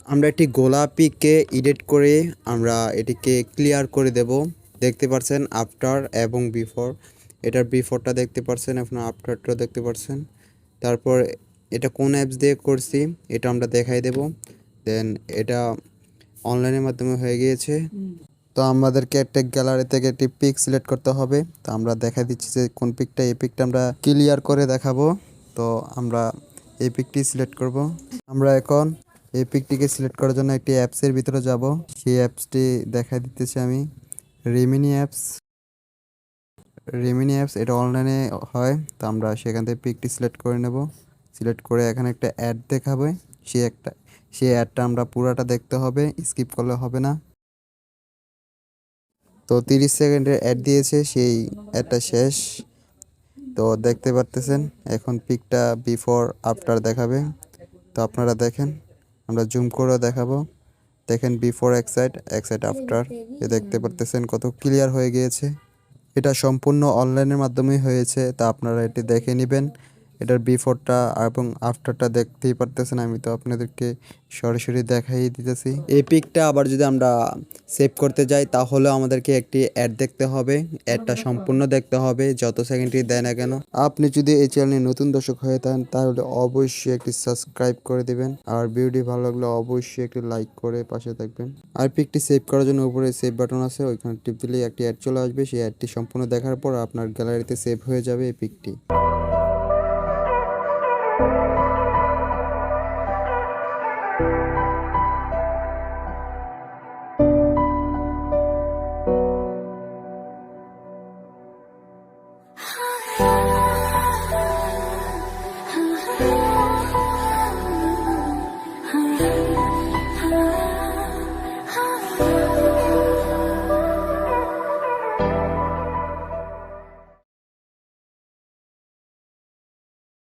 আমরা একটি গোলাপিকে এডিট করে আমরা এটিকে ক্লিয়ার করে দেব। দেখতে পাচ্ছেন আফটার এবং বিফোর, এটার বিফোরটা দেখতে পাচ্ছেন, এখন আফটারটা দেখতে পাচ্ছেন। তারপর এটা কোন অ্যাপস দিয়ে করছি এটা আমরা দেখাই দেব। দেন এটা অনলাইনের মাধ্যমে হয়ে গিয়েছে। তো আমাদেরকে একটা গ্যালারি থেকে একটি পিক সিলেক্ট করতে হবে। তো আমরা দেখাই দিচ্ছি যে কোন পিকটা, এই পিকটা আমরা ক্লিয়ার করে দেখাবো। তো আমরা এই পিকটি সিলেক্ট করব। আমরা এখন এই পিকটিকে সিলেক্ট করার জন্য একটি অ্যাপসের ভিতরে যাব। সেই অ্যাপসটি দেখাই দিতেছি আমি, রেমিনি অ্যাপস। রেমিনি অ্যাপস এটা অনলাইনে হয়। তো আমরা সেখান থেকে পিকটি সিলেক্ট করে নেব। সিলেক্ট করে এখানে একটা অ্যাড দেখাবে, সেই অ্যাডটা আমরা পুরাটা দেখতে হবে, স্কিপ করলে হবে না। তো 30 সেকেন্ডের অ্যাড দিয়েছে, সেই অ্যাডটা শেষ। তো দেখতে পারতেছেন এখন পিকটা বিফোর আফটার দেখাবে। তো আপনারা দেখেন, আমরা জুম করে দেখাবো। দেখেন বিফোর এক সাইড আফটার, এ দেখতে পারতেছেন কত ক্লিয়ার হয়ে গিয়েছে। এটা সম্পূর্ণ অনলাইনের মাধ্যমেই হয়েছে। তা আপনারা এটি দেখে নেবেন। এটার বিফোরটা এবং আফটারটা দেখতেই পারতেছেন, আমি তো আপনাদেরকে সরাসরি দেখাই দিতেছি। এই পিকটা আবার যদি আমরা সেভ করতে যাই তাহলে আমাদেরকে একটি অ্যাড দেখতে হবে, অ্যাডটা সম্পূর্ণ দেখতে হবে যত সেকেন্ডই দেয় না কেন। আপনি যদি এই চ্যানেলে নতুন দর্শক হয়ে থাকেন তাহলে অবশ্যই একটি সাবস্ক্রাইব করে দিবেন, আর ভিডিওটি ভালো লাগলে অবশ্যই একটি লাইক করে পাশে থাকবেন। আর পিকটি সেভ করার জন্য উপরে সেভ বাটন আছে, ওইখানে টিপ দিলেই একটি অ্যাড চলে আসবে। সেই অ্যাডটি সম্পূর্ণ দেখার পর আপনার গ্যালারিতে সেভ হয়ে যাবে এই পিকটি।